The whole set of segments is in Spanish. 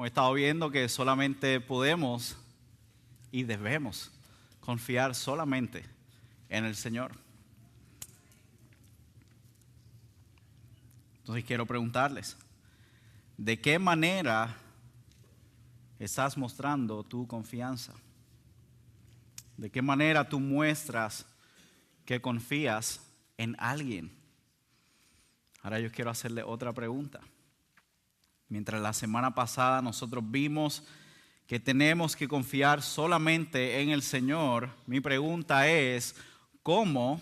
Hemos estado viendo que solamente podemos y debemos confiar solamente en el Señor. Entonces quiero preguntarles, ¿de qué manera estás mostrando tu confianza? ¿De qué manera tú muestras que confías en alguien? Ahora yo quiero hacerle otra pregunta. Mientras la semana pasada nosotros vimos que tenemos que confiar solamente en el Señor, mi pregunta es, ¿cómo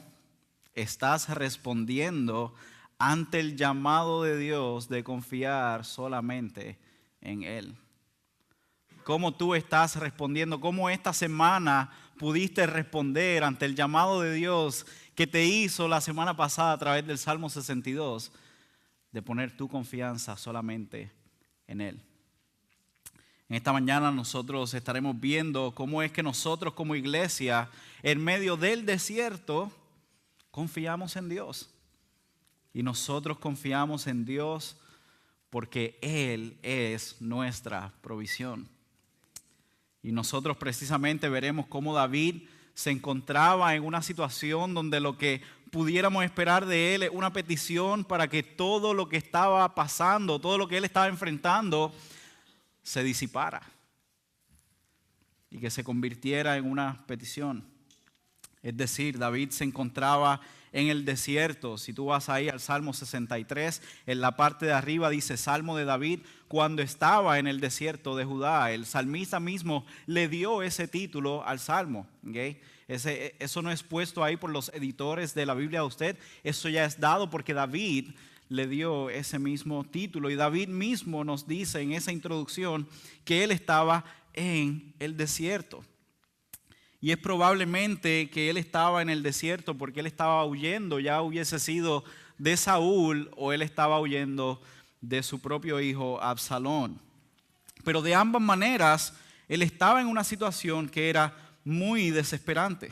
estás respondiendo ante el llamado de Dios de confiar solamente en Él? ¿Cómo tú estás respondiendo? ¿Cómo esta semana pudiste responder ante el llamado de Dios que te hizo la semana pasada a través del Salmo 62 de poner tu confianza solamente en Él? En esta mañana nosotros estaremos viendo cómo es que nosotros como iglesia, en medio del desierto, confiamos en Dios. Y nosotros confiamos en Dios porque Él es nuestra provisión. Y nosotros precisamente veremos cómo David se encontraba en una situación donde lo que pudiéramos esperar de él es una petición para que todo lo que estaba pasando, todo lo que él estaba enfrentando, se disipara y que se convirtiera en una petición. Es decir, David se encontraba en el desierto. Si tú vas ahí al Salmo 63, en la parte de arriba dice Salmo de David cuando estaba en el desierto de Judá. El salmista mismo le dio ese título al Salmo. ¿Okay? Eso no es puesto ahí por los editores de la Biblia a usted. Eso ya es dado porque David le dio ese mismo título. Y David mismo nos dice en esa introducción que él estaba en el desierto. Y es probablemente que él estaba en el desierto porque él estaba huyendo, ya hubiese sido de Saúl o él estaba huyendo de su propio hijo Absalón. Pero de ambas maneras, él estaba en una situación que era muy desesperante.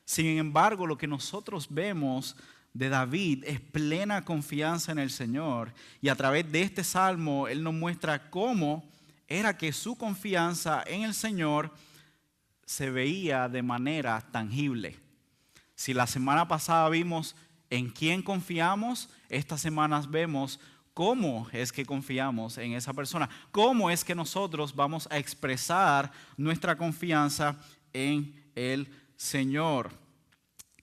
Sin embargo, lo que nosotros vemos de David es plena confianza en el Señor. Y a través de este salmo, él nos muestra cómo era que su confianza en el Señor se veía de manera tangible. Si la semana pasada vimos en quién confiamos, estas semanas vemos cómo es que confiamos en esa persona. Cómo es que nosotros vamos a expresar nuestra confianza en el Señor.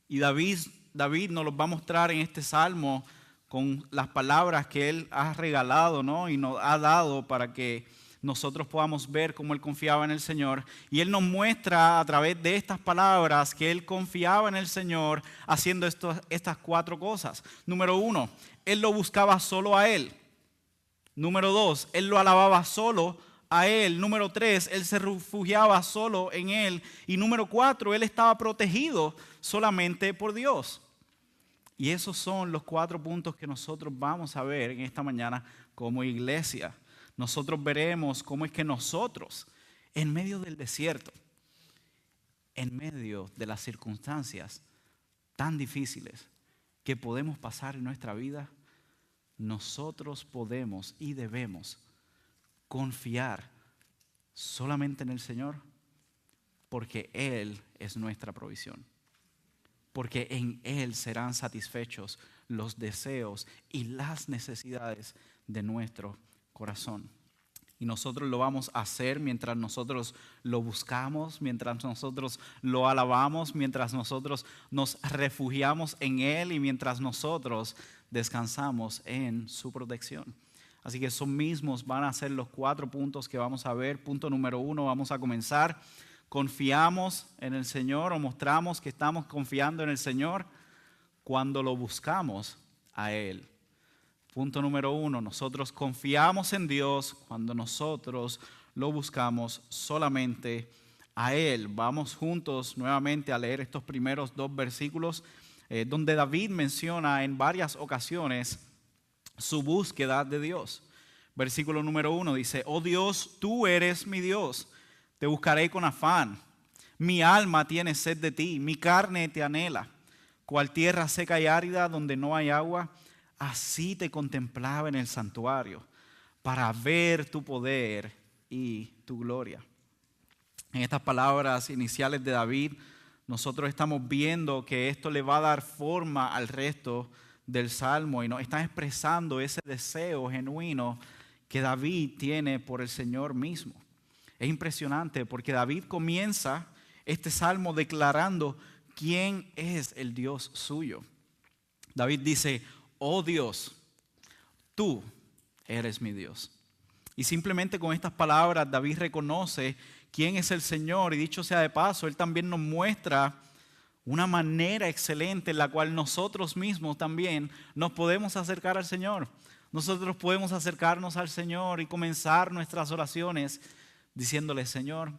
Y David nos lo va a mostrar en este salmo con las palabras que él ha regalado, ¿no? Y nos ha dado para que nosotros podamos ver cómo él confiaba en el Señor. Y él nos muestra a través de estas palabras que él confiaba en el Señor haciendo estas cuatro cosas. Número 1, él lo buscaba solo a él. Número 2, él lo alababa solo a él. Número 3, él se refugiaba solo en él. Y número 4, él estaba protegido solamente por Dios. Y esos son los 4 puntos que nosotros vamos a ver en esta mañana como iglesia. Nosotros veremos cómo es que nosotros, en medio del desierto, en medio de las circunstancias tan difíciles que podemos pasar en nuestra vida, nosotros podemos y debemos confiar solamente en el Señor porque Él es nuestra provisión. Porque en Él serán satisfechos los deseos y las necesidades de nuestro corazón. Y nosotros lo vamos a hacer mientras nosotros lo buscamos, mientras nosotros lo alabamos, mientras nosotros nos refugiamos en Él y mientras nosotros descansamos en su protección. Así que esos mismos van a ser los 4 puntos que vamos a ver. Punto número 1, vamos a comenzar. Confiamos en el Señor o mostramos que estamos confiando en el Señor cuando lo buscamos a Él. Punto número 1, nosotros confiamos en Dios cuando nosotros lo buscamos solamente a Él. Vamos juntos nuevamente a leer estos primeros 2 versículos donde David menciona en varias ocasiones su búsqueda de Dios. Versículo número 1 dice, oh Dios, tú eres mi Dios, te buscaré con afán. Mi alma tiene sed de ti, mi carne te anhela. Cual tierra seca y árida donde no hay agua, así te contemplaba en el santuario, para ver tu poder y tu gloria. En estas palabras iniciales de David, nosotros estamos viendo que esto le va a dar forma al resto del Salmo y nos está expresando ese deseo genuino que David tiene por el Señor mismo. Es impresionante porque David comienza este Salmo declarando quién es el Dios suyo. David dice, oh Dios, tú eres mi Dios. Y simplemente con estas palabras David reconoce quién es el Señor. Y dicho sea de paso, Él también nos muestra una manera excelente en la cual nosotros mismos también nos podemos acercar al Señor. Nosotros podemos acercarnos al Señor y comenzar nuestras oraciones diciéndole, Señor,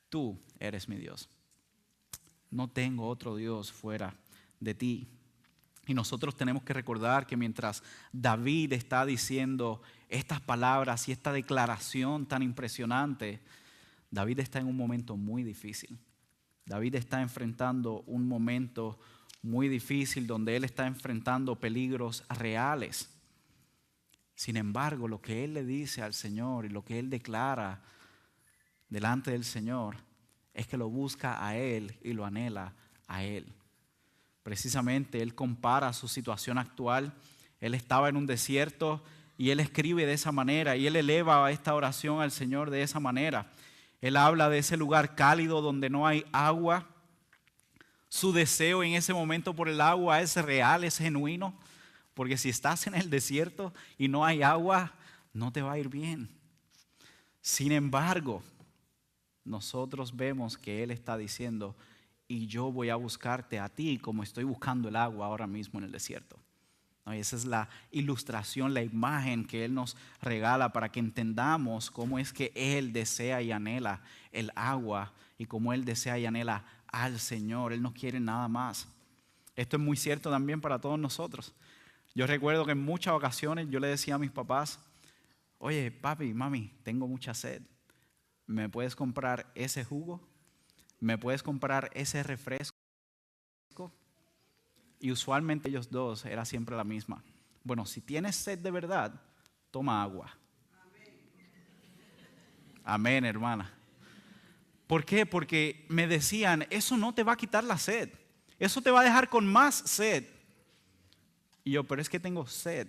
tú eres mi Dios. No tengo otro Dios fuera de ti. Y nosotros tenemos que recordar que mientras David está diciendo estas palabras y esta declaración tan impresionante, David está en un momento muy difícil. David está enfrentando un momento muy difícil donde él está enfrentando peligros reales. Sin embargo, lo que él le dice al Señor y lo que él declara delante del Señor es que lo busca a Él y lo anhela a Él. Precisamente Él compara su situación actual. Él estaba en un desierto y Él escribe de esa manera y Él eleva esta oración al Señor de esa manera. Él habla de ese lugar cálido donde no hay agua. Su deseo en ese momento por el agua es real, es genuino. Porque si estás en el desierto y no hay agua, no te va a ir bien. Sin embargo, nosotros vemos que Él está diciendo, y yo voy a buscarte a ti como estoy buscando el agua ahora mismo en el desierto. Y esa es la ilustración, la imagen que Él nos regala para que entendamos cómo es que Él desea y anhela el agua y cómo Él desea y anhela al Señor. Él no quiere nada más. Esto es muy cierto también para todos nosotros. Yo recuerdo que en muchas ocasiones yo le decía a mis papás, oye, papi, mami, tengo mucha sed. ¿Me puedes comprar ese jugo? ¿Me puedes comprar ese refresco? Y usualmente ellos dos era siempre la misma. Bueno, si tienes sed de verdad, toma agua. Amén, hermana. ¿Por qué? Porque me decían, eso no te va a quitar la sed. Eso te va a dejar con más sed. Y yo, pero es que tengo sed.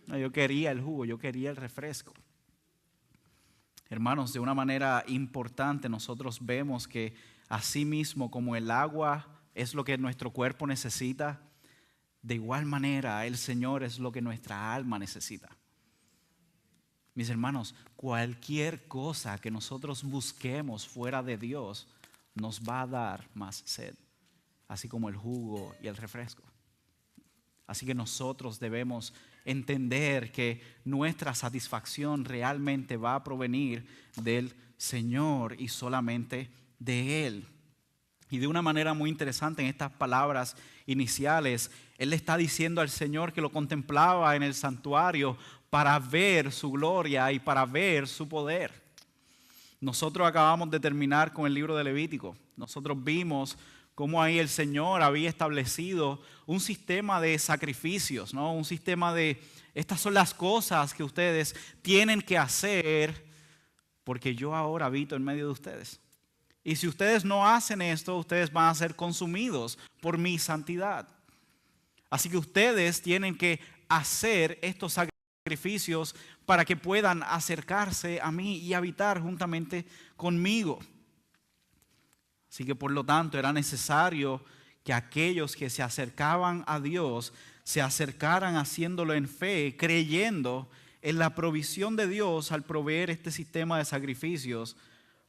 No, yo quería el jugo, yo quería el refresco. Hermanos, de una manera importante nosotros vemos que así mismo como el agua es lo que nuestro cuerpo necesita, de igual manera el Señor es lo que nuestra alma necesita. Mis hermanos, cualquier cosa que nosotros busquemos fuera de Dios nos va a dar más sed, así como el jugo y el refresco. Así que nosotros debemos entender que nuestra satisfacción realmente va a provenir del Señor y solamente de Él. Y de una manera muy interesante en estas palabras iniciales, Él le está diciendo al Señor que lo contemplaba en el santuario para ver su gloria y para ver su poder. Nosotros acabamos de terminar con el libro de Levítico. Nosotros vimos cómo ahí el Señor había establecido un sistema de sacrificios, ¿no? Un sistema de, estas son las cosas que ustedes tienen que hacer porque yo ahora habito en medio de ustedes. Y si ustedes no hacen esto, ustedes van a ser consumidos por mi santidad. Así que ustedes tienen que hacer estos sacrificios para que puedan acercarse a mí y habitar juntamente conmigo. Así que por lo tanto era necesario que aquellos que se acercaban a Dios se acercaran haciéndolo en fe, creyendo en la provisión de Dios al proveer este sistema de sacrificios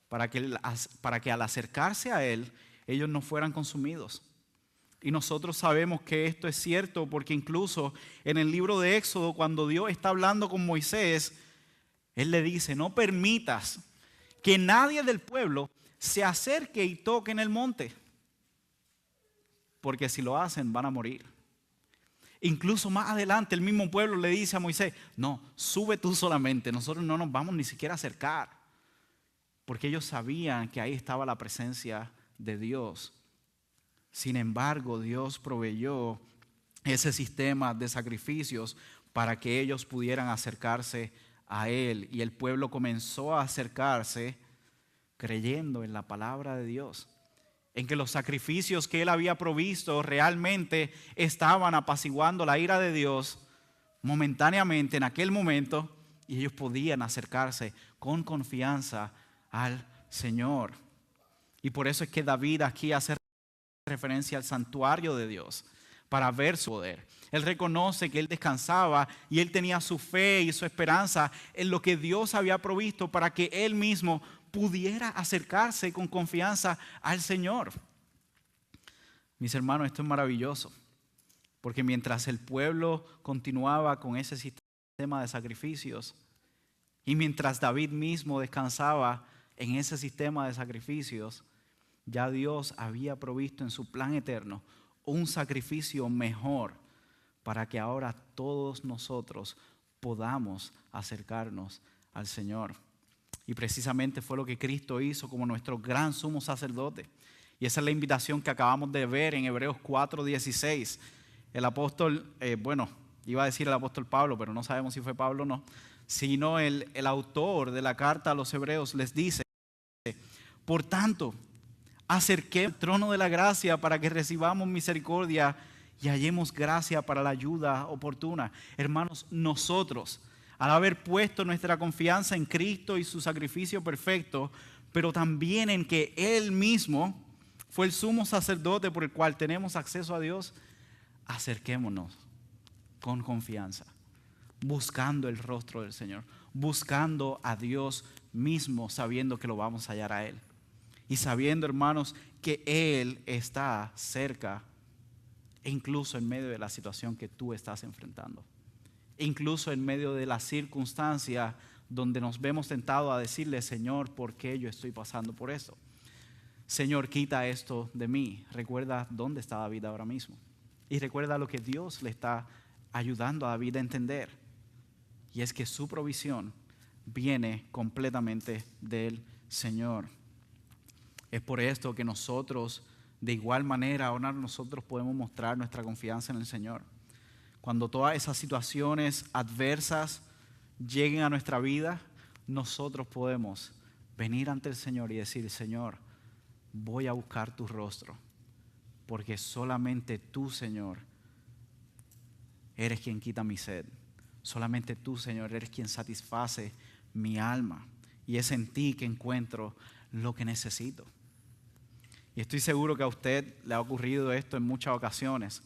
para que al acercarse a Él, ellos no fueran consumidos. Y nosotros sabemos que esto es cierto porque incluso en el libro de Éxodo, cuando Dios está hablando con Moisés, Él le dice, no permitas que nadie del pueblo se acerque y toque en el monte, porque si lo hacen van a morir. Incluso más adelante el mismo pueblo le dice a Moisés, no, sube tú solamente, nosotros no nos vamos ni siquiera a acercar, porque ellos sabían que ahí estaba la presencia de Dios. Sin embargo, Dios proveyó ese sistema de sacrificios para que ellos pudieran acercarse a él y el pueblo comenzó a acercarse creyendo en la palabra de Dios, en que los sacrificios que él había provisto realmente estaban apaciguando la ira de Dios momentáneamente en aquel momento, y ellos podían acercarse con confianza al Señor. Y por eso es que David aquí hace referencia al santuario de Dios para ver su poder. Él reconoce que él descansaba y él tenía su fe y su esperanza en lo que Dios había provisto para que él mismo pudiera acercarse con confianza al Señor. Mis hermanos, esto es maravilloso, porque mientras el pueblo continuaba con ese sistema de sacrificios y mientras David mismo descansaba en ese sistema de sacrificios, ya Dios había provisto en su plan eterno un sacrificio mejor para que ahora todos nosotros podamos acercarnos al Señor. Y precisamente fue lo que Cristo hizo como nuestro gran sumo sacerdote. Y esa es la invitación que acabamos de ver en Hebreos 4:16. El apóstol, iba a decir el apóstol Pablo, pero no sabemos si fue Pablo o no, sino el autor de la carta a los Hebreos les dice: por tanto, acerquemos al trono de la gracia para que recibamos misericordia y hallemos gracia para la ayuda oportuna. Hermanos, nosotros, al haber puesto nuestra confianza en Cristo y su sacrificio perfecto, pero también en que Él mismo fue el sumo sacerdote por el cual tenemos acceso a Dios, acerquémonos con confianza, buscando el rostro del Señor, buscando a Dios mismo, sabiendo que lo vamos a hallar a Él. Y sabiendo, hermanos, que Él está cerca, e incluso en medio de la situación que tú estás enfrentando. Incluso en medio de la circunstancia donde nos vemos tentados a decirle: Señor, ¿por qué yo estoy pasando por esto? Señor, quita esto de mí. Recuerda dónde está David ahora mismo. Y recuerda lo que Dios le está ayudando a David a entender. Y es que su provisión viene completamente del Señor. Es por esto que nosotros, de igual manera, ahora nosotros podemos mostrar nuestra confianza en el Señor. Cuando todas esas situaciones adversas lleguen a nuestra vida, nosotros podemos venir ante el Señor y decir: Señor, voy a buscar tu rostro, porque solamente tú, Señor, eres quien quita mi sed. Solamente tú, Señor, eres quien satisface mi alma. Y es en ti que encuentro lo que necesito. Y estoy seguro que a usted le ha ocurrido esto en muchas ocasiones.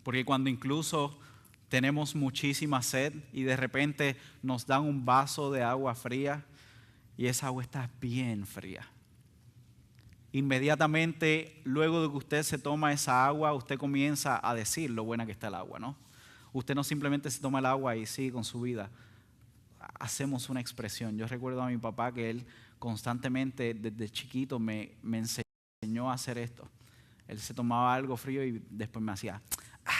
Porque cuando incluso tenemos muchísima sed y de repente nos dan un vaso de agua fría y esa agua está bien fría. Inmediatamente, luego de que usted se toma esa agua, usted comienza a decir lo buena que está el agua, ¿no? Usted no simplemente se toma el agua y sigue con su vida. Hacemos una expresión. Yo recuerdo a mi papá que él constantemente desde chiquito me enseñó a hacer esto. Él se tomaba algo frío y después me hacía ¡ah!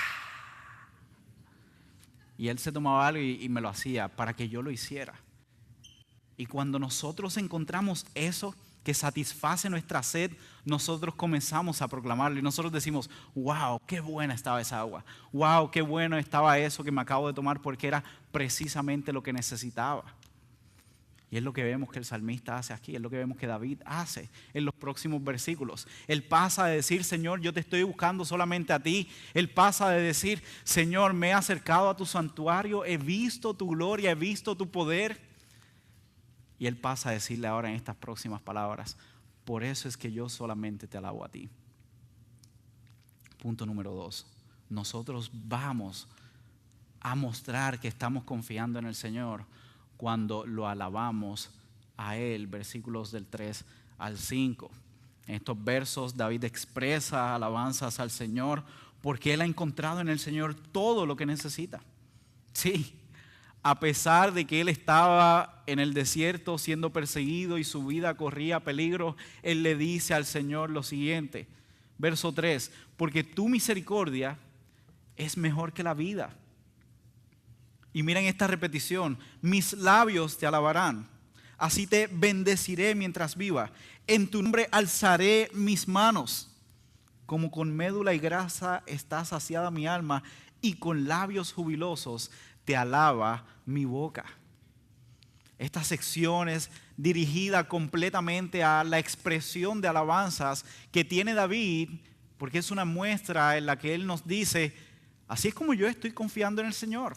Y él se tomaba algo y me lo hacía para que yo lo hiciera. Y cuando nosotros encontramos eso que satisface nuestra sed, nosotros comenzamos a proclamarlo y nosotros decimos: wow, qué buena estaba esa agua, wow, qué bueno estaba eso que me acabo de tomar, porque era precisamente lo que necesitaba. Y es lo que vemos que el salmista hace aquí, es lo que vemos que David hace en los próximos versículos. Él pasa de decir: Señor, yo te estoy buscando solamente a ti. Él pasa de decir: Señor, me he acercado a tu santuario, he visto tu gloria, he visto tu poder. Y él pasa a decirle ahora en estas próximas palabras: por eso es que yo solamente te alabo a ti. Punto número 2. Nosotros vamos a mostrar que estamos confiando en el Señor cuando lo alabamos a Él. Versículos del 3 al 5. En estos versos David expresa alabanzas al Señor porque él ha encontrado en el Señor todo lo que necesita. Sí. A pesar de que él estaba en el desierto siendo perseguido y su vida corría peligro, él le dice al Señor lo siguiente, verso 3: porque tu misericordia es mejor que la vida. Y miren esta repetición: mis labios te alabarán, así te bendeciré mientras viva. En tu nombre alzaré mis manos. Como con médula y grasa está saciada mi alma, y con labios jubilosos te alaba mi boca. Esta sección es dirigida completamente a la expresión de alabanzas que tiene David, porque es una muestra en la que él nos dice, así es como yo estoy confiando en el Señor.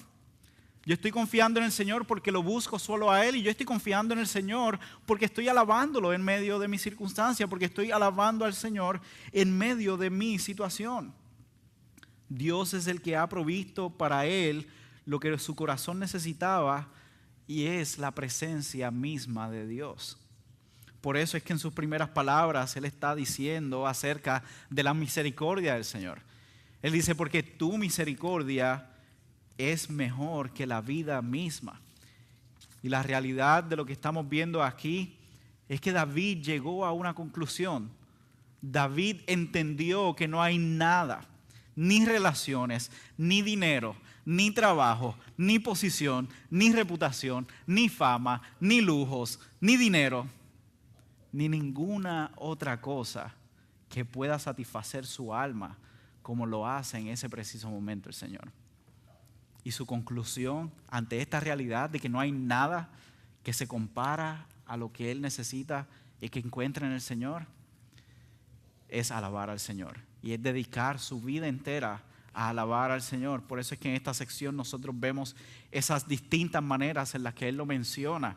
Yo estoy confiando en el Señor porque lo busco solo a Él, y yo estoy confiando en el Señor porque estoy alabándolo en medio de mi circunstancia, porque estoy alabando al Señor en medio de mi situación. Dios es el que ha provisto para él lo que su corazón necesitaba, y es la presencia misma de Dios. Por eso es que en sus primeras palabras él está diciendo acerca de la misericordia del Señor. Él dice, porque tu misericordia es mejor que la vida misma. Y la realidad de lo que estamos viendo aquí es que David llegó a una conclusión. David entendió que no hay nada, ni relaciones, ni dinero, ni trabajo, ni posición, ni reputación, ni fama, ni lujos, ni dinero, ni ninguna otra cosa que pueda satisfacer su alma como lo hace en ese preciso momento el Señor. Y su conclusión ante esta realidad de que no hay nada que se compara a lo que él necesita y que encuentra en el Señor es alabar al Señor. Y es dedicar su vida entera a alabar al Señor. Por eso es que en esta sección nosotros vemos esas distintas maneras en las que él lo menciona.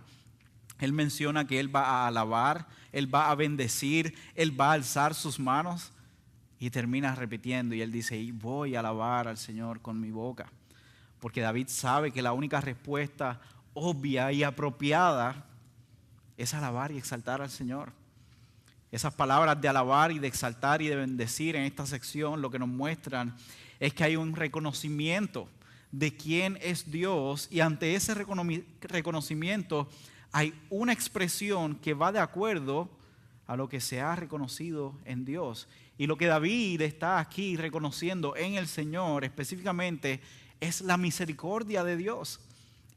Él menciona que él va a alabar, él va a bendecir, él va a alzar sus manos, y termina repitiendo y él dice, y voy a alabar al Señor con mi boca. Porque David sabe que la única respuesta obvia y apropiada es alabar y exaltar al Señor. Esas palabras de alabar y de exaltar y de bendecir en esta sección lo que nos muestran es que hay un reconocimiento de quién es Dios, y ante ese reconocimiento hay una expresión que va de acuerdo a lo que se ha reconocido en Dios. Y lo que David está aquí reconociendo en el Señor específicamente es la misericordia de Dios,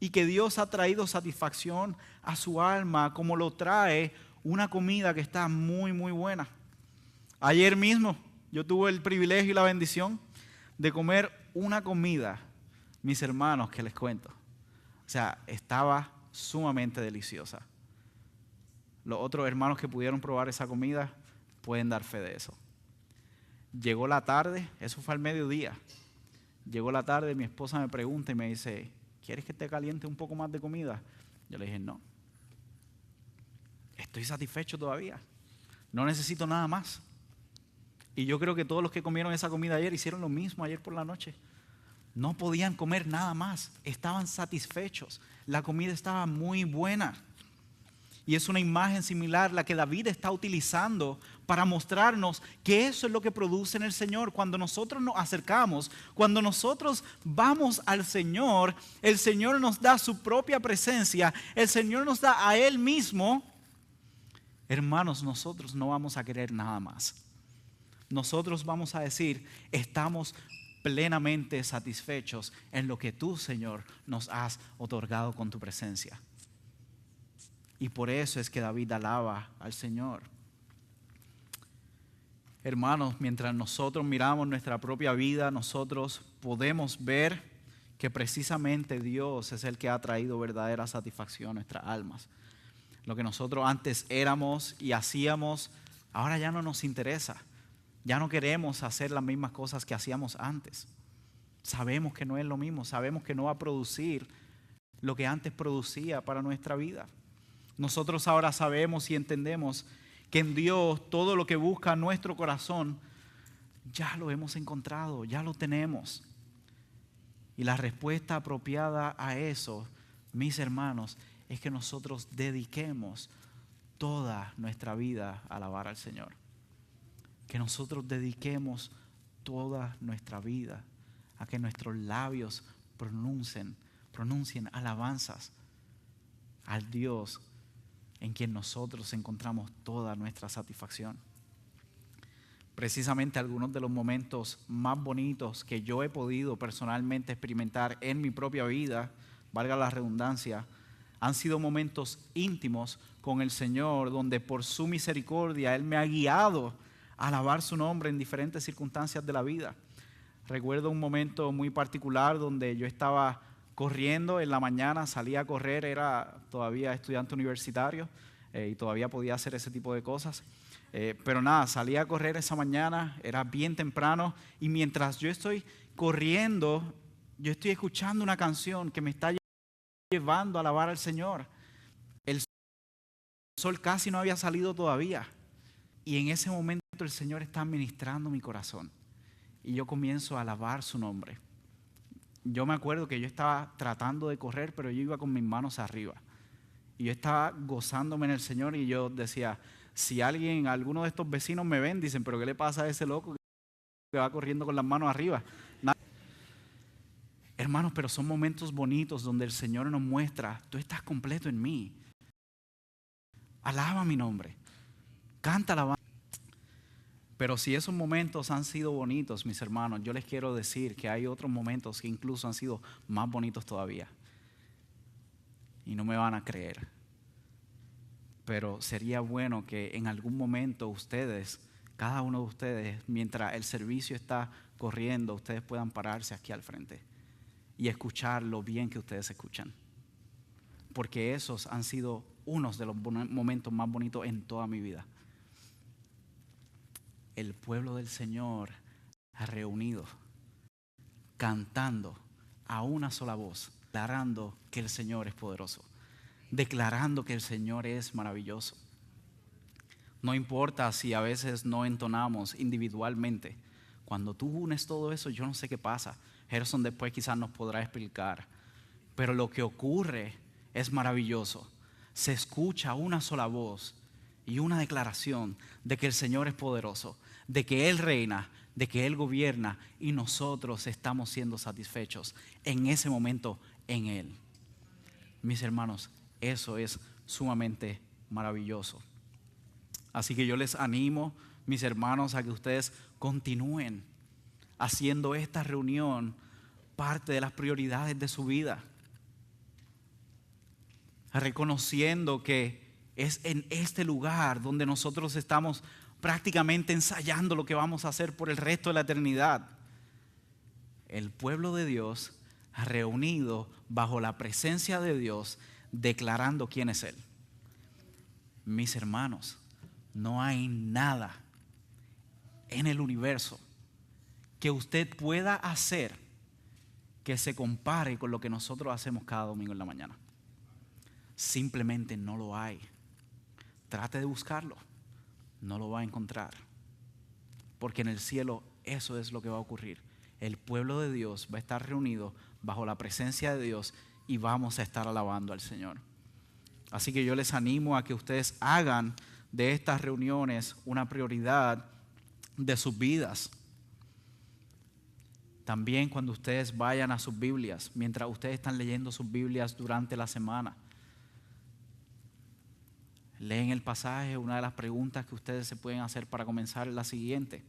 y que Dios ha traído satisfacción a su alma como lo trae una comida que está muy, muy buena. Ayer mismo yo tuve el privilegio y la bendición de comer una comida, mis hermanos, que les cuento. O sea, estaba sumamente deliciosa. Los otros hermanos que pudieron probar esa comida pueden dar fe de eso. Llegó la tarde, eso fue al mediodía. Llegó la tarde, mi esposa me pregunta y me dice, ¿quieres que te caliente un poco más de comida? Yo le dije, no. Estoy satisfecho todavía. No necesito nada más. Y yo creo que todos los que comieron esa comida ayer hicieron lo mismo ayer por la noche. No podían comer nada más. Estaban satisfechos. La comida estaba muy buena. Y es una imagen similar la que David está utilizando para mostrarnos que eso es lo que produce en el Señor. Cuando nosotros nos acercamos, cuando nosotros vamos al Señor, el Señor nos da su propia presencia, el Señor nos da a Él mismo. Hermanos, nosotros no vamos a querer nada más. Nosotros vamos a decir, estamos plenamente satisfechos en lo que tú, Señor, nos has otorgado con tu presencia. Y por eso es que David alaba al Señor. Hermanos, mientras nosotros miramos nuestra propia vida, nosotros podemos ver que precisamente Dios es el que ha traído verdadera satisfacción a nuestras almas. Lo que nosotros antes éramos y hacíamos, ahora ya no nos interesa. Ya no queremos hacer las mismas cosas que hacíamos antes. Sabemos que no es lo mismo, sabemos que no va a producir lo que antes producía para nuestra vida. Nosotros ahora sabemos y entendemos que en Dios todo lo que busca nuestro corazón ya lo hemos encontrado, ya lo tenemos. Y la respuesta apropiada a eso, mis hermanos, es que nosotros dediquemos toda nuestra vida a alabar al Señor. Que nosotros dediquemos toda nuestra vida a que nuestros labios pronuncien alabanzas al Dios en quien nosotros encontramos toda nuestra satisfacción. Precisamente algunos de los momentos más bonitos que yo he podido personalmente experimentar en mi propia vida, valga la redundancia, han sido momentos íntimos con el Señor, donde por su misericordia Él me ha guiado a alabar su nombre en diferentes circunstancias de la vida. Recuerdo un momento muy particular donde yo estaba corriendo en la mañana, salía a correr, era todavía estudiante universitario y todavía podía hacer ese tipo de cosas. Pero nada, salí a correr esa mañana, era bien temprano, y mientras yo estoy corriendo, yo estoy escuchando una canción que me está llevando a alabar al Señor. El sol casi no había salido todavía, y en ese momento el Señor está ministrando mi corazón, y yo comienzo a alabar su nombre. Yo me acuerdo que yo estaba tratando de correr, pero yo iba con mis manos arriba, y yo estaba gozándome en el Señor, y yo decía, si alguno de estos vecinos me ven, dicen, pero ¿qué le pasa a ese loco que va corriendo con las manos arriba? Hermanos, pero son momentos bonitos donde el Señor nos muestra, tú estás completo en mí. Alaba mi nombre, canta alabanza. Pero si esos momentos han sido bonitos, mis hermanos, yo les quiero decir que hay otros momentos que incluso han sido más bonitos todavía. Y no me van a creer. Pero sería bueno que en algún momento ustedes, cada uno de ustedes, mientras el servicio está corriendo, ustedes puedan pararse aquí al frente y escuchar lo bien que ustedes escuchan. Porque esos han sido unos de los momentos más bonitos en toda mi vida. El pueblo del Señor reunido, cantando a una sola voz, declarando que el Señor es poderoso, declarando que el Señor es maravilloso. No importa si a veces no entonamos individualmente. Cuando tú unes todo eso, yo no sé qué pasa. Gerson después quizás nos podrá explicar. Pero lo que ocurre es maravilloso. Se escucha una sola voz y una declaración de que el Señor es poderoso, de que Él reina, de que Él gobierna, y nosotros estamos siendo satisfechos en ese momento en Él. Mis hermanos, eso es sumamente maravilloso. Así que yo les animo, mis hermanos, a que ustedes continúen haciendo esta reunión parte de las prioridades de su vida, reconociendo que es en este lugar donde nosotros estamos prácticamente ensayando lo que vamos a hacer por el resto de la eternidad. El pueblo de Dios reunido bajo la presencia de Dios, declarando quién es Él. Mis hermanos, no hay nada en el universo que usted pueda hacer que se compare con lo que nosotros hacemos cada domingo en la mañana. Simplemente no lo hay. Trate de buscarlo, no lo va a encontrar. Porque en el cielo eso es lo que va a ocurrir. El pueblo de Dios va a estar reunido bajo la presencia de Dios y vamos a estar alabando al Señor. Así que yo les animo a que ustedes hagan de estas reuniones una prioridad de sus vidas. También cuando ustedes vayan a sus Biblias, mientras ustedes están leyendo sus Biblias durante la semana, leen el pasaje. Una de las preguntas que ustedes se pueden hacer para comenzar es la siguiente: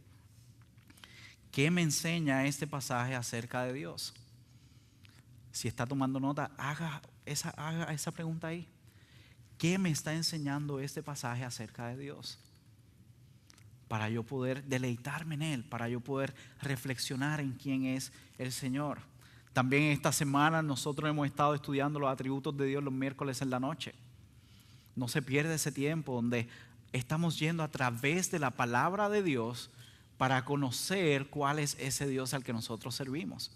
¿qué me enseña este pasaje acerca de Dios? Si está tomando nota, haga esa pregunta ahí. ¿Qué me está enseñando este pasaje acerca de Dios? Para yo poder deleitarme en Él, para yo poder reflexionar en quién es el Señor. También esta semana nosotros hemos estado estudiando los atributos de Dios los miércoles en la noche. No se pierde ese tiempo donde estamos yendo a través de la palabra de Dios para conocer cuál es ese Dios al que nosotros servimos.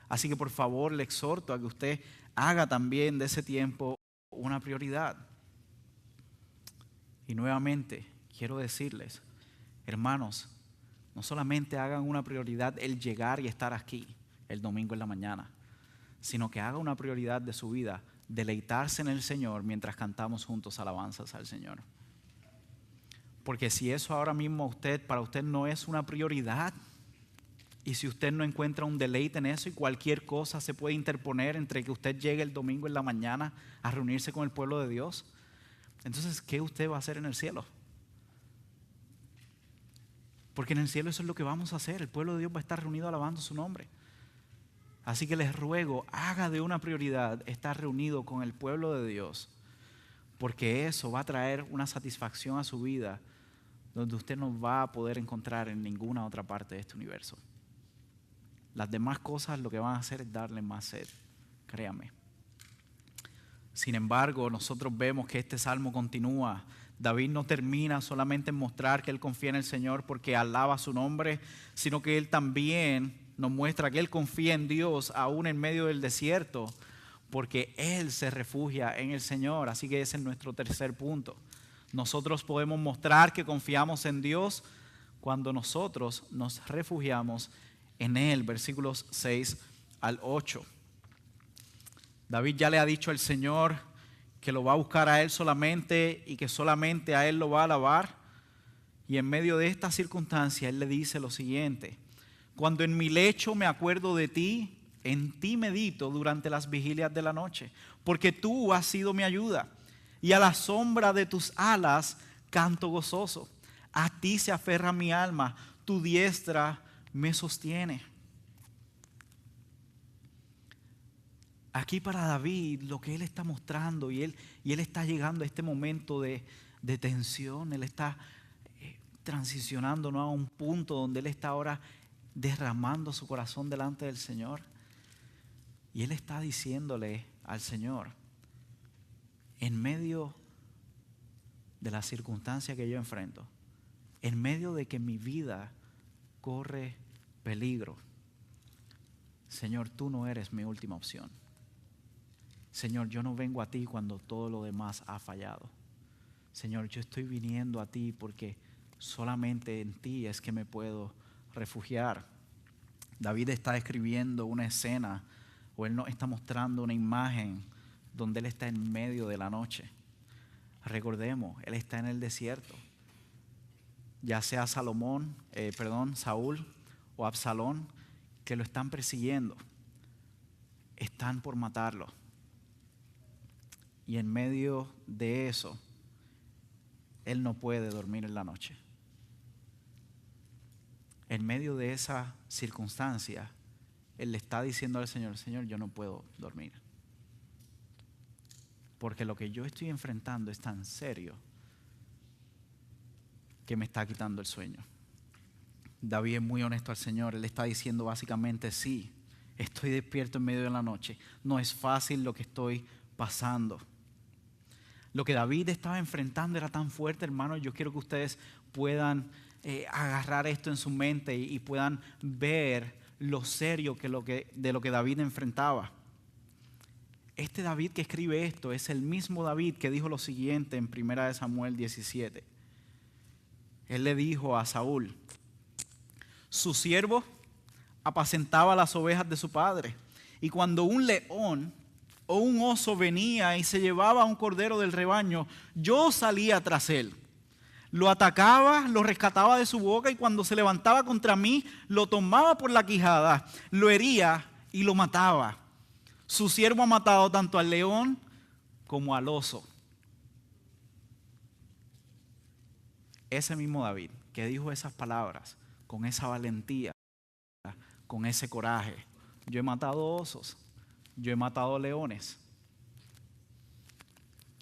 Así que por favor le exhorto a que usted haga también de ese tiempo una prioridad. Y nuevamente quiero decirles, hermanos, no solamente hagan una prioridad el llegar y estar aquí el domingo en la mañana, sino que haga una prioridad de su vida deleitarse en el Señor mientras cantamos juntos alabanzas al Señor. Porque si eso ahora mismo para usted no es una prioridad, y si usted no encuentra un deleite en eso y cualquier cosa se puede interponer entre que usted llegue el domingo en la mañana a reunirse con el pueblo de Dios, entonces ¿qué usted va a hacer en el cielo? Porque en el cielo eso es lo que vamos a hacer. El pueblo de Dios va a estar reunido alabando su nombre. Así que les ruego, haga de una prioridad estar reunido con el pueblo de Dios, porque eso va a traer una satisfacción a su vida donde usted no va a poder encontrar en ninguna otra parte de este universo. Las demás cosas lo que van a hacer es darle más sed créame. Sin embargo, nosotros vemos que este salmo continúa. David no termina solamente en mostrar que él confía en el Señor porque alaba su nombre, sino que él también nos muestra que él confía en Dios aún en medio del desierto, porque él se refugia en el Señor. Así que ese es nuestro tercer punto. Nosotros podemos mostrar que confiamos en Dios cuando nosotros nos refugiamos en Él. Versículos 6 al 8. David ya le ha dicho al Señor que lo va a buscar a Él solamente y que solamente a Él lo va a alabar. Y en medio de esta circunstancia Él le dice lo siguiente: cuando en mi lecho me acuerdo de ti, en ti medito durante las vigilias de la noche, porque tú has sido mi ayuda, y a la sombra de tus alas canto gozoso. A ti se aferra mi alma, tu diestra me sostiene. Aquí para David lo que él está mostrando, y él está llegando a este momento de tensión, él está transicionando, ¿no?, a un punto donde él está ahora derramando su corazón delante del Señor. Y él está diciéndole al Señor: en medio de la circunstancia que yo enfrento, en medio de que mi vida corre peligro, Señor, tú no eres mi última opción. Señor, yo no vengo a ti cuando todo lo demás ha fallado. Señor, yo estoy viniendo a ti porque solamente en ti es que me puedo refugiar. David está escribiendo una escena, o él nos está mostrando una imagen donde él está en medio de la noche. Recordemos, él está en el desierto. Ya sea Saúl o Absalón, que lo están persiguiendo, están por matarlo. Y en medio de eso, él no puede dormir en la noche. En medio de esa circunstancia, él le está diciendo al Señor: Señor, yo no puedo dormir, porque lo que yo estoy enfrentando es tan serio que me está quitando el sueño. David es muy honesto al Señor. Él está diciendo básicamente: sí, estoy despierto en medio de la noche. No es fácil lo que estoy pasando. Lo que David estaba enfrentando era tan fuerte, hermano. Yo quiero que ustedes puedan agarrar esto en su mente y puedan ver lo serio de lo que David enfrentaba. Este David que escribe esto es el mismo David que dijo lo siguiente en 1 Samuel 17. Él le dijo a Saúl: su siervo apacentaba las ovejas de su padre, y cuando un león o un oso venía y se llevaba un cordero del rebaño, yo salía tras él. Lo atacaba, lo rescataba de su boca, y cuando se levantaba contra mí, lo tomaba por la quijada, lo hería y lo mataba. Su siervo ha matado tanto al león como al oso. Ese mismo David que dijo esas palabras con esa valentía, con ese coraje: yo he matado osos, yo he matado leones.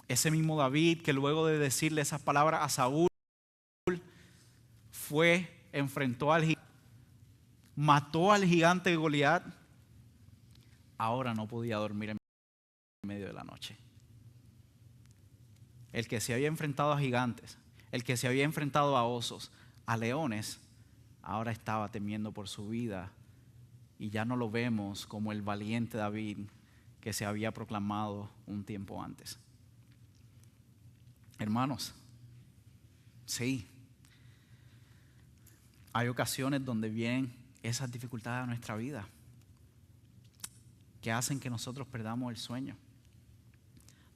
Ese mismo David que luego de decirle esas palabras a Saúl, enfrentó al gigante, mató al gigante Goliat, ahora no podía dormir en medio de la noche. El que se había enfrentado a gigantes, el que se había enfrentado a osos, a leones, ahora estaba temiendo por su vida, y ya no lo vemos como el valiente David que se había proclamado un tiempo antes. Hermanos, sí, hay ocasiones donde vienen esas dificultades a nuestra vida que hacen que nosotros perdamos el sueño,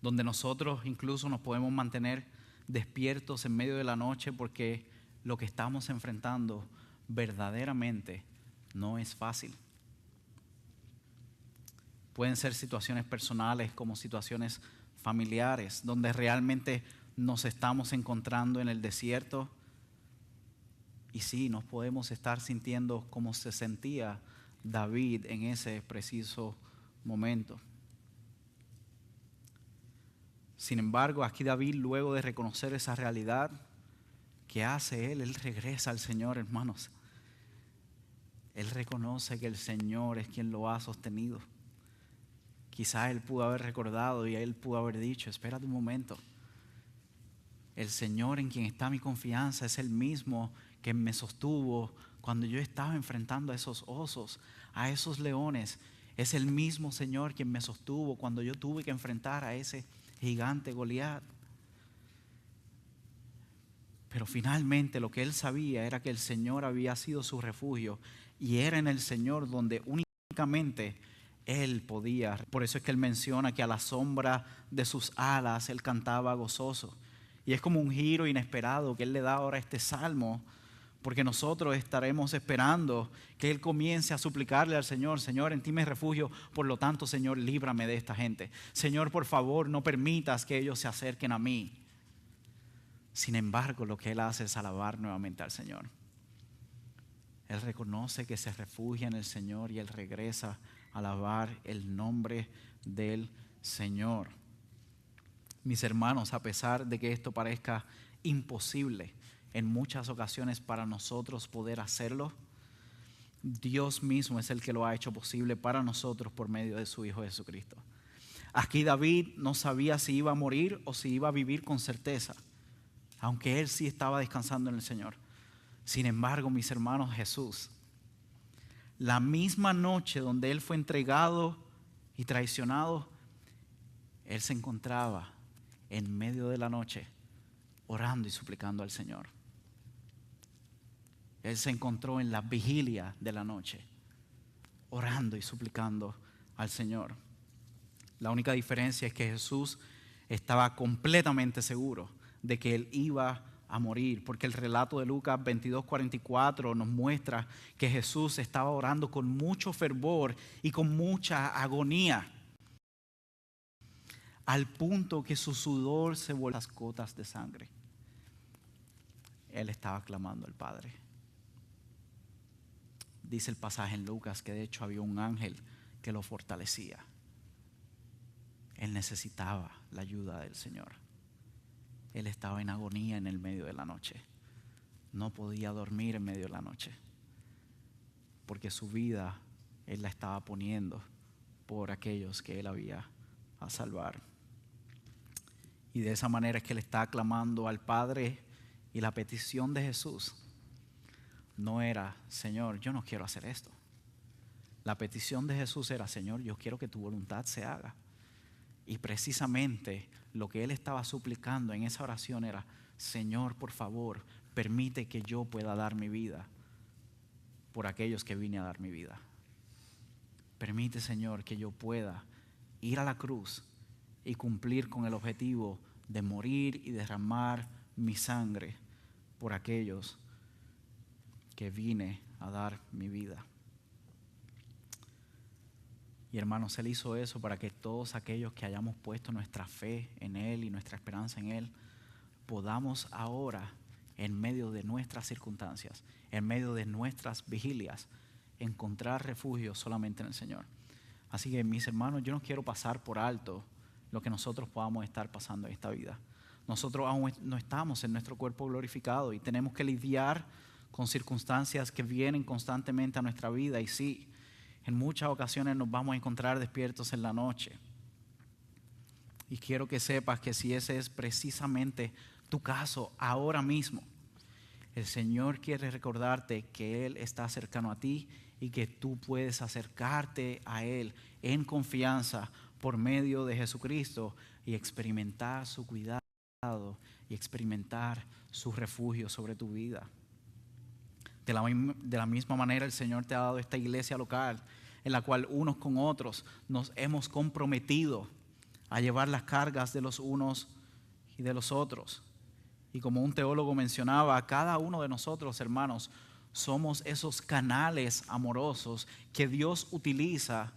donde nosotros incluso nos podemos mantener despiertos en medio de la noche porque lo que estamos enfrentando verdaderamente no es fácil. Pueden ser situaciones personales como situaciones familiares, donde realmente nos estamos encontrando en el desierto. Y sí, nos podemos estar sintiendo como se sentía David en ese preciso momento. Sin embargo, aquí David, luego de reconocer esa realidad, ¿qué hace él? Él regresa al Señor, hermanos. Él reconoce que el Señor es quien lo ha sostenido, Quizá él pudo haber recordado y él pudo haber dicho, espérate un momento. El Señor en quien está mi confianza es el mismo que me sostuvo cuando yo estaba enfrentando a esos osos, a esos leones. Es el mismo Señor quien me sostuvo cuando yo tuve que enfrentar a ese gigante Goliat. Pero finalmente lo que él sabía era que el Señor había sido su refugio y era en el Señor donde únicamente él podía. Por eso es que él menciona que a la sombra de sus alas él cantaba gozoso. Y es como un giro inesperado que él le da ahora a este salmo, porque nosotros estaremos esperando que él comience a suplicarle al Señor, Señor, en ti me refugio, por lo tanto, Señor, líbrame de esta gente. Señor, por favor, no permitas que ellos se acerquen a mí. Sin embargo, lo que él hace es alabar nuevamente al Señor. Él reconoce que se refugia en el Señor y él regresa a alabar el nombre del Señor. Mis hermanos, a pesar de que esto parezca imposible en muchas ocasiones para nosotros poder hacerlo, Dios mismo es el que lo ha hecho posible para nosotros por medio de su Hijo Jesucristo. Aquí David no sabía si iba a morir o si iba a vivir con certeza, aunque él sí estaba descansando en el Señor. Sin embargo, mis hermanos, Jesús, la misma noche donde él fue entregado y traicionado, él se encontraba en medio de la noche orando y suplicando al Señor. Él se encontró en la vigilia de la noche orando y suplicando al Señor. La única diferencia es que Jesús estaba completamente seguro de que él iba a morir, porque el relato de Lucas 22:44 nos muestra que Jesús estaba orando con mucho fervor y con mucha agonía, al punto que su sudor se volvió las gotas de sangre. Él estaba clamando al Padre. Dice el pasaje en Lucas que de hecho había un ángel que lo fortalecía. Él necesitaba la ayuda del Señor. Él estaba en agonía en el medio de la noche. No podía dormir en medio de la noche, porque su vida él la estaba poniendo por aquellos que él había a salvar. Y de esa manera es que él está clamando al Padre, y la petición de Jesús no era, Señor, yo no quiero hacer esto. La petición de Jesús era, Señor, yo quiero que tu voluntad se haga. Y precisamente lo que él estaba suplicando en esa oración era, Señor, por favor, permite que yo pueda dar mi vida por aquellos que vine a dar mi vida. Permite, Señor, que yo pueda ir a la cruz y cumplir con el objetivo de morir y derramar mi sangre por aquellos que vine a dar mi vida. Y hermanos, Él hizo eso para que todos aquellos que hayamos puesto nuestra fe en Él y nuestra esperanza en Él, podamos ahora, en medio de nuestras circunstancias, en medio de nuestras vigilias, encontrar refugio solamente en el Señor. Así que, mis hermanos, yo no quiero pasar por alto lo que nosotros podamos estar pasando en esta vida. Nosotros aún no estamos en nuestro cuerpo glorificado y tenemos que lidiar con circunstancias que vienen constantemente a nuestra vida. Y sí, en muchas ocasiones nos vamos a encontrar despiertos en la noche. Y quiero que sepas que si ese es precisamente tu caso ahora mismo, el Señor quiere recordarte que Él está cercano a ti y que tú puedes acercarte a Él en confianza por medio de Jesucristo y experimentar su cuidado y experimentar su refugio sobre tu vida. De la misma manera, el Señor te ha dado esta iglesia local en la cual unos con otros nos hemos comprometido a llevar las cargas de los unos y de los otros. Y como un teólogo mencionaba, cada uno de nosotros, hermanos, somos esos canales amorosos que Dios utiliza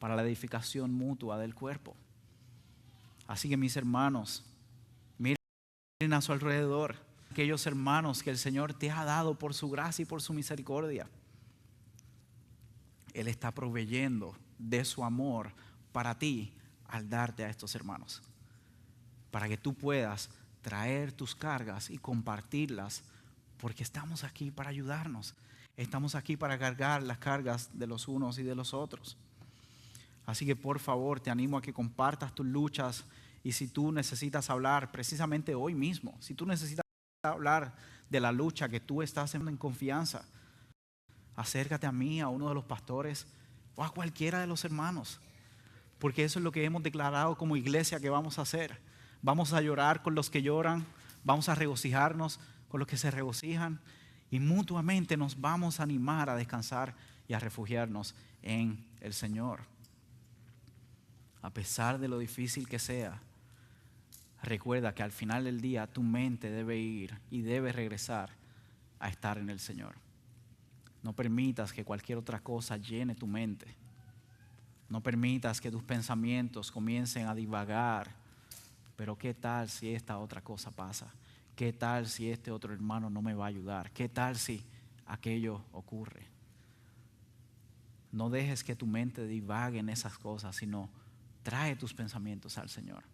para la edificación mutua del cuerpo. Así que, mis hermanos, miren a su alrededor aquellos hermanos que el Señor te ha dado por su gracia y por su misericordia. Él está proveyendo de su amor para ti al darte a estos hermanos, para que tú puedas traer tus cargas y compartirlas, porque estamos aquí para ayudarnos. Estamos aquí para cargar las cargas de los unos y de los otros. Así que por favor te animo a que compartas tus luchas, y si tú necesitas hablar precisamente hoy mismo, si tú necesitas hablar de la lucha que tú estás en confianza, acércate a mí, a uno de los pastores o a cualquiera de los hermanos, porque eso es lo que hemos declarado como iglesia que vamos a hacer. Vamos a llorar con los que lloran, vamos a regocijarnos con los que se regocijan, y mutuamente nos vamos a animar a descansar y a refugiarnos en el Señor. A pesar de lo difícil que sea, recuerda que al final del día tu mente debe ir y debe regresar a estar en el Señor. No permitas que cualquier otra cosa llene tu mente. No permitas que tus pensamientos comiencen a divagar. Pero ¿qué tal si esta otra cosa pasa? ¿Qué tal si este otro hermano no me va a ayudar? ¿Qué tal si aquello ocurre? No dejes que tu mente divague en esas cosas, sino trae tus pensamientos al Señor.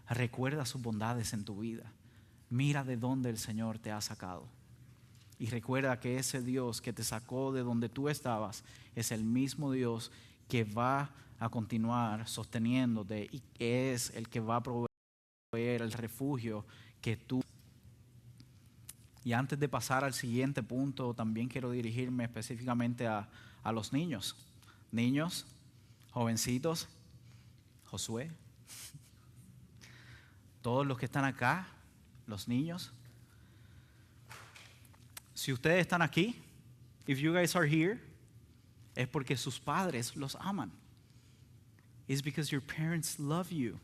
Recuerda sus bondades en tu vida. Mira de dónde el Señor te ha sacado. Y recuerda que ese Dios que te sacó de donde tú estabas es el mismo Dios que va a continuar sosteniéndote y que es el que va a proveer el refugio que tú. Y antes de pasar al siguiente punto, también quiero dirigirme específicamente a los niños. Niños, jovencitos, Josué, todos los que están acá, los niños. Si ustedes están aquí, if you guys are here, es porque sus padres los aman. It's because your parents love you.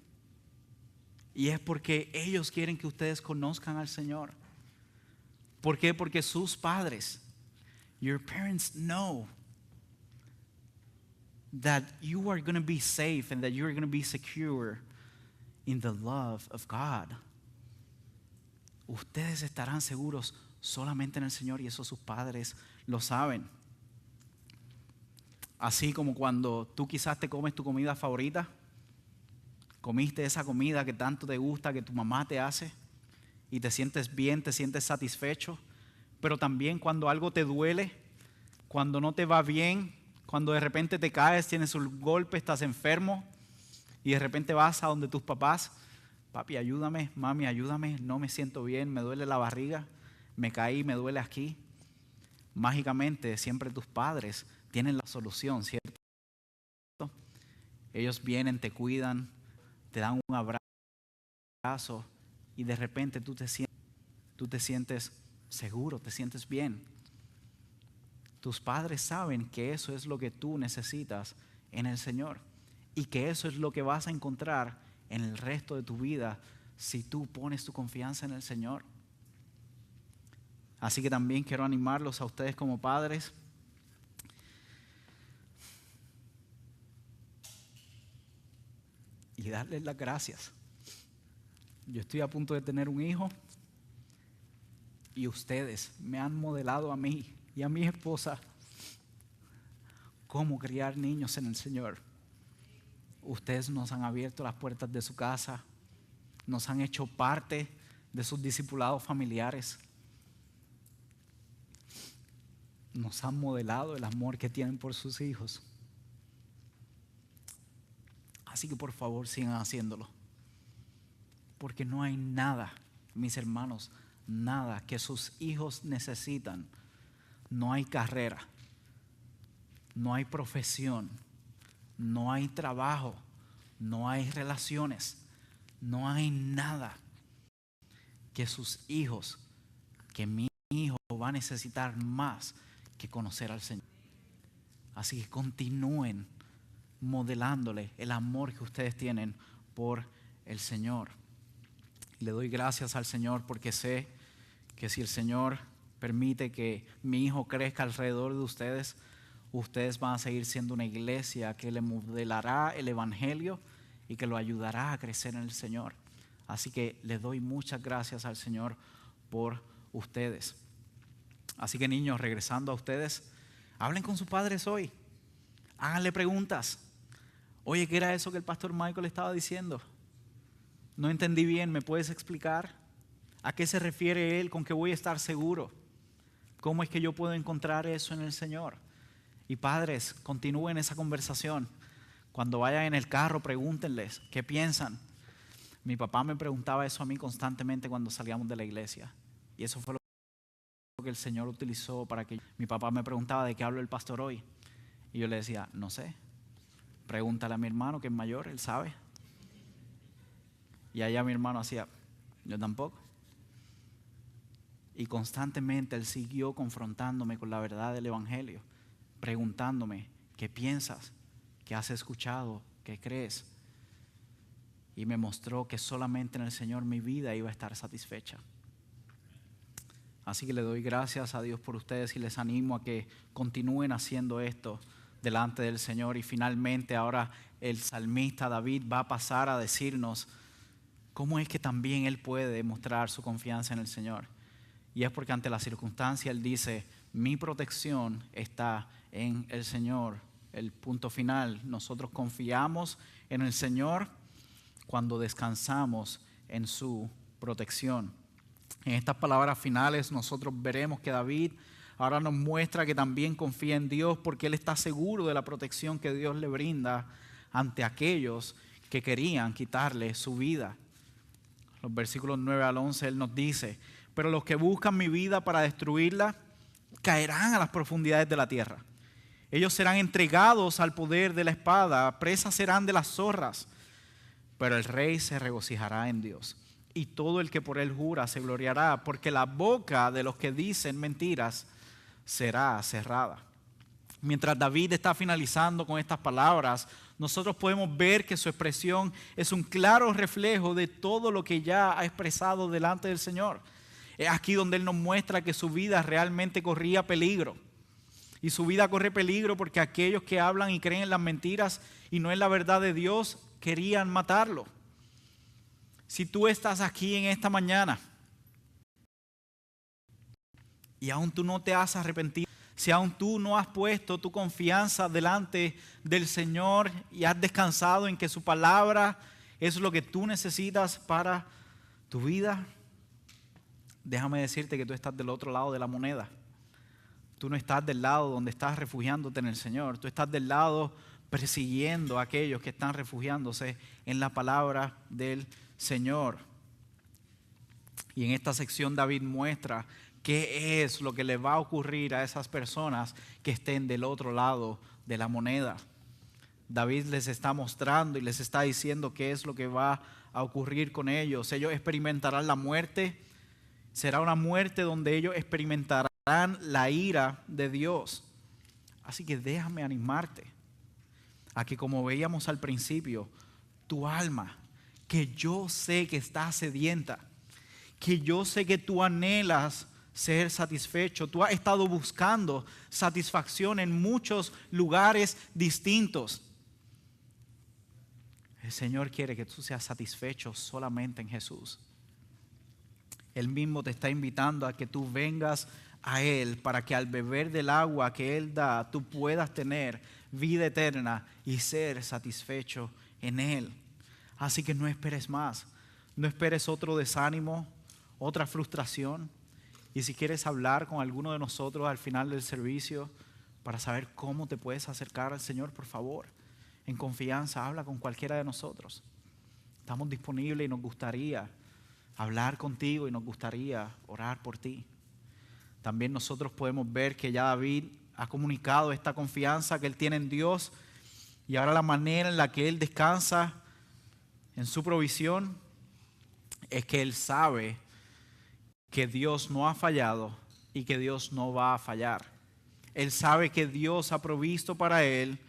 Y es porque ellos quieren que ustedes conozcan al Señor. ¿Por qué? Porque sus padres, your parents know that you are going to be safe and that you are going to be secure in the love of God. Ustedes estarán seguros solamente en el Señor, y eso sus padres lo saben. Así como cuando tú quizás te comes tu comida favorita, comiste esa comida que tanto te gusta, que tu mamá te hace, y te sientes bien, te sientes satisfecho. Pero también cuando algo te duele, cuando no te va bien, cuando de repente te caes, tienes un golpe, estás enfermo, y de repente vas a donde tus papás: papi, ayúdame, mami, ayúdame, no me siento bien, me duele la barriga, me caí, me duele aquí. Mágicamente siempre tus padres tienen la solución, ¿cierto? Ellos vienen, te cuidan, te dan un abrazo, y de repente tú te sientes seguro, te sientes bien. Tus padres saben que eso es lo que tú necesitas en el Señor, y que eso es lo que vas a encontrar en el resto de tu vida si tú pones tu confianza en el Señor. Así que también quiero animarlos a ustedes como padres y darles las gracias. Yo estoy a punto de tener un hijo, y ustedes me han modelado a mí y a mi esposa cómo criar niños en el Señor. Ustedes nos han abierto las puertas de su casa, nos han hecho parte de sus discipulados familiares, nos han modelado el amor que tienen por sus hijos. Así que por favor sigan haciéndolo, porque no hay nada, mis hermanos, nada que sus hijos necesitan. No hay carrera, no hay profesión, no hay trabajo, no hay relaciones, no hay nada que sus hijos, que mi hijo va a necesitar más que conocer al Señor. Así que continúen modelándole el amor que ustedes tienen por el Señor. Le doy gracias al Señor porque sé que si el Señor permite que mi hijo crezca alrededor de ustedes, ustedes van a seguir siendo una iglesia que le modelará el evangelio y que lo ayudará a crecer en el Señor. Así que le doy muchas gracias al Señor por ustedes. Así que niños, regresando a ustedes, hablen con sus padres hoy. Háganle preguntas. Oye, ¿qué era eso que el pastor Michael estaba diciendo? No entendí bien, ¿me puedes explicar? ¿A qué se refiere él con que voy a estar seguro? ¿Cómo es que yo puedo encontrar eso en el Señor? Y padres, continúen esa conversación. Cuando vayan en el carro, pregúntenles qué piensan. Mi papá me preguntaba eso a mí constantemente cuando salíamos de la iglesia. Y eso fue lo que el Señor utilizó para que mi papá me preguntaba de qué habló el pastor hoy. Y yo le decía, no sé. Pregúntale a mi hermano que es mayor, él sabe. Y allá mi hermano hacía, yo tampoco. Y constantemente él siguió confrontándome con la verdad del evangelio, preguntándome, ¿qué piensas? ¿Qué has escuchado? ¿Qué crees? Y me mostró que solamente en el Señor mi vida iba a estar satisfecha. Así que le doy gracias a Dios por ustedes y les animo a que continúen haciendo esto delante del Señor. Y finalmente ahora el salmista David va a pasar a decirnos cómo es que también él puede demostrar su confianza en el Señor. Y es porque ante la circunstancia él dice, mi protección está en el Señor. El punto final, nosotros confiamos en el Señor cuando descansamos en su protección. En estas palabras finales nosotros veremos que David ahora nos muestra que también confía en Dios porque él está seguro de la protección que Dios le brinda ante aquellos que querían quitarle su vida. Los versículos 9 al 11 él nos dice, pero los que buscan mi vida para destruirla caerán a las profundidades de la tierra. Ellos serán entregados al poder de la espada, presas serán de las zorras. Pero el rey se regocijará en Dios, y todo el que por él jura se gloriará, porque la boca de los que dicen mentiras será cerrada. Mientras David está finalizando con estas palabras, nosotros podemos ver que su expresión es un claro reflejo de todo lo que ya ha expresado delante del Señor. Es aquí donde él nos muestra que su vida realmente corría peligro. Y su vida corre peligro porque aquellos que hablan y creen en las mentiras y no en la verdad de Dios querían matarlo. Si tú estás aquí en esta mañana y aún tú no te has arrepentido, si aún tú no has puesto tu confianza delante del Señor y has descansado en que su palabra es lo que tú necesitas para tu vida, déjame decirte que tú estás del otro lado de la moneda. Tú no estás del lado donde estás refugiándote en el Señor. Tú estás del lado persiguiendo a aquellos que están refugiándose en la palabra del Señor. Y en esta sección David muestra qué es lo que le va a ocurrir a esas personas que estén del otro lado de la moneda. David les está mostrando y les está diciendo qué es lo que va a ocurrir con ellos. Ellos experimentarán la muerte. Será una muerte donde ellos experimentarán la ira de Dios. Así que déjame animarte a que, como veíamos al principio, tu alma, que yo sé que está sedienta, que yo sé que tú anhelas ser satisfecho, tú has estado buscando satisfacción en muchos lugares distintos. El Señor quiere que tú seas satisfecho solamente en Jesús. Él mismo te está invitando a que tú vengas a Él para que al beber del agua que Él da, tú puedas tener vida eterna y ser satisfecho en Él. Así que no esperes más, no esperes otro desánimo, otra frustración. Y si quieres hablar con alguno de nosotros al final del servicio para saber cómo te puedes acercar al Señor, por favor, en confianza, habla con cualquiera de nosotros. Estamos disponibles y nos gustaría hablar contigo y nos gustaría orar por ti. También nosotros podemos ver que ya David ha comunicado esta confianza que él tiene en Dios y ahora la manera en la que él descansa en su provisión es que él sabe que Dios no ha fallado y que Dios no va a fallar. Él sabe que Dios ha provisto para él,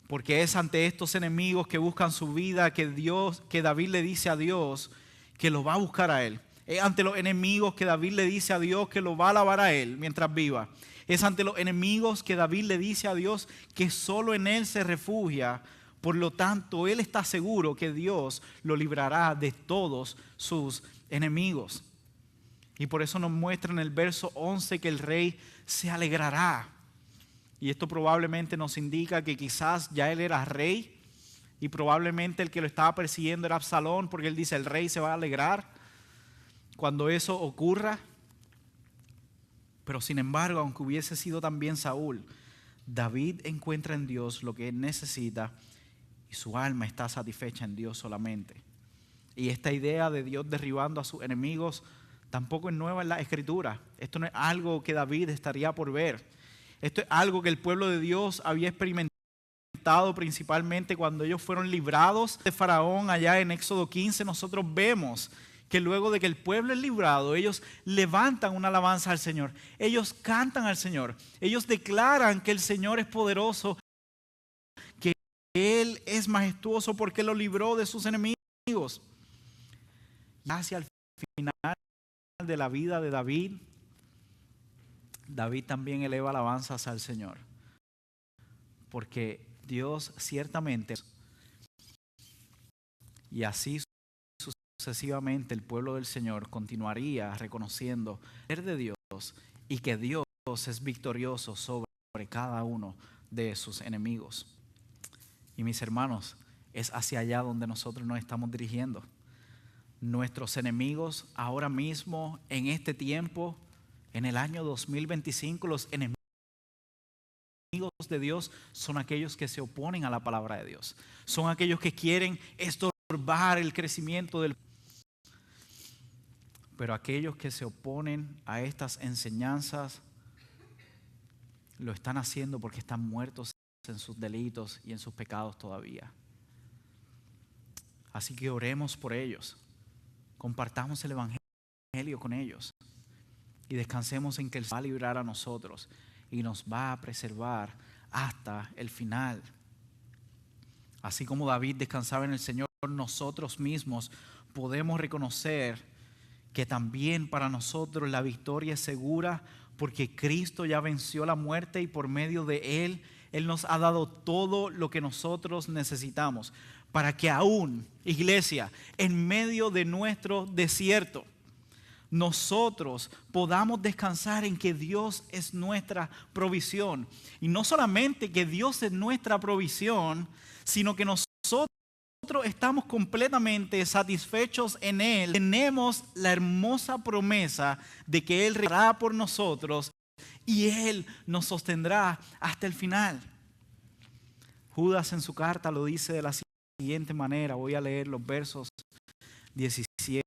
porque es ante estos enemigos que buscan su vida que David le dice a Dios que lo va a buscar a él. Es ante los enemigos que David le dice a Dios que lo va a alabar a él mientras viva. Es ante los enemigos que David le dice a Dios que solo en él se refugia. Por lo tanto, él está seguro que Dios lo librará de todos sus enemigos. Y por eso nos muestra en el verso 11 que el rey se alegrará. Y esto probablemente nos indica que quizás ya él era rey y probablemente el que lo estaba persiguiendo era Absalón, porque él dice el rey se va a alegrar cuando eso ocurra. Pero sin embargo, aunque hubiese sido también Saúl, David encuentra en Dios lo que él necesita y su alma está satisfecha en Dios solamente. Y esta idea de Dios derribando a sus enemigos tampoco es nueva en la Escritura. Esto no es algo que David estaría por ver. Esto es algo que el pueblo de Dios había experimentado principalmente cuando ellos fueron librados de Faraón allá en Éxodo 15. Nosotros vemos que luego de que el pueblo es librado, ellos levantan una alabanza al Señor. Ellos cantan al Señor. Ellos declaran que el Señor es poderoso, que Él es majestuoso porque lo libró de sus enemigos. Y hacia el final de la vida de David, David también eleva alabanzas al Señor. Porque Dios ciertamente, y así sucesivamente el pueblo del Señor continuaría reconociendo el poder de Dios y que Dios es victorioso sobre cada uno de sus enemigos. Y mis hermanos, es hacia allá donde nosotros nos estamos dirigiendo. Nuestros enemigos ahora mismo, en este tiempo, en el año 2025, los enemigos de Dios son aquellos que se oponen a la palabra de Dios. Son aquellos que quieren estorbar el crecimiento del... Pero aquellos que se oponen a estas enseñanzas lo están haciendo porque están muertos en sus delitos y en sus pecados todavía. Así que oremos por ellos. Compartamos el evangelio con ellos y descansemos en que Él va a librar a nosotros y nos va a preservar hasta el final. Así como David descansaba en el Señor, nosotros mismos podemos reconocer que también para nosotros la victoria es segura porque Cristo ya venció la muerte y por medio de Él, Él nos ha dado todo lo que nosotros necesitamos para que aún, iglesia, en medio de nuestro desierto, nosotros podamos descansar en que Dios es nuestra provisión. Y no solamente que Dios es nuestra provisión, sino que nosotros estamos completamente satisfechos en Él. Tenemos la hermosa promesa de que Él reirá por nosotros y Él nos sostendrá hasta el final. Judas en su carta lo dice de la siguiente manera. Voy a leer los versos 17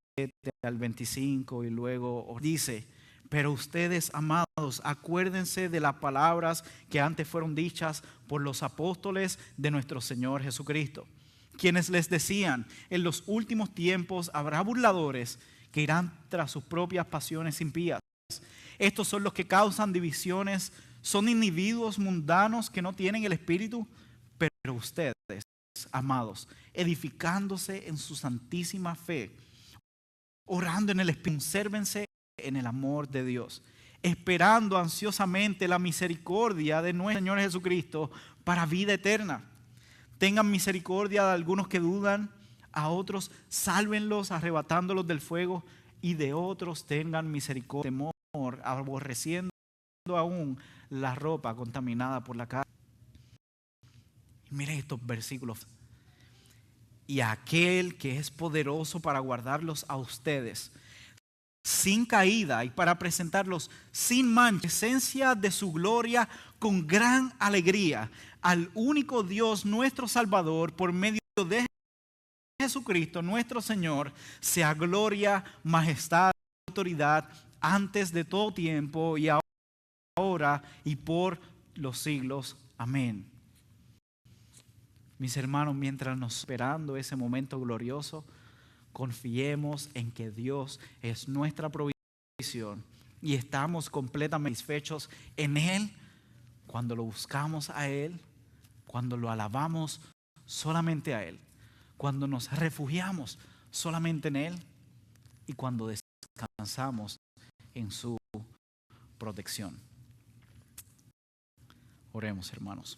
al 25 y luego dice: pero ustedes, amados, acuérdense de las palabras que antes fueron dichas por los apóstoles de nuestro Señor Jesucristo, quienes les decían: en los últimos tiempos habrá burladores que irán tras sus propias pasiones impías. Estos son los que causan divisiones, son individuos mundanos que no tienen el Espíritu. Pero ustedes, amados, edificándose en su santísima fe, orando en el Espíritu, consérvense en el amor de Dios, esperando ansiosamente la misericordia de nuestro Señor Jesucristo para vida eterna. Tengan misericordia de algunos que dudan, a otros sálvenlos arrebatándolos del fuego, y de otros tengan misericordia, temor, aborreciendo aún la ropa contaminada por la carne. Mire estos versículos. Y aquel que es poderoso para guardarlos a ustedes sin caída y para presentarlos sin mancha, presencia de su gloria con gran alegría, al único Dios nuestro Salvador, por medio de Jesucristo nuestro Señor, sea gloria, majestad, autoridad antes de todo tiempo y ahora y por los siglos. Amén. Mis hermanos, mientras nos esperando ese momento glorioso, confiemos en que Dios es nuestra provisión y estamos completamente satisfechos en Él cuando lo buscamos a Él, cuando lo alabamos solamente a Él, cuando nos refugiamos solamente en Él y cuando descansamos en su protección. Oremos, hermanos.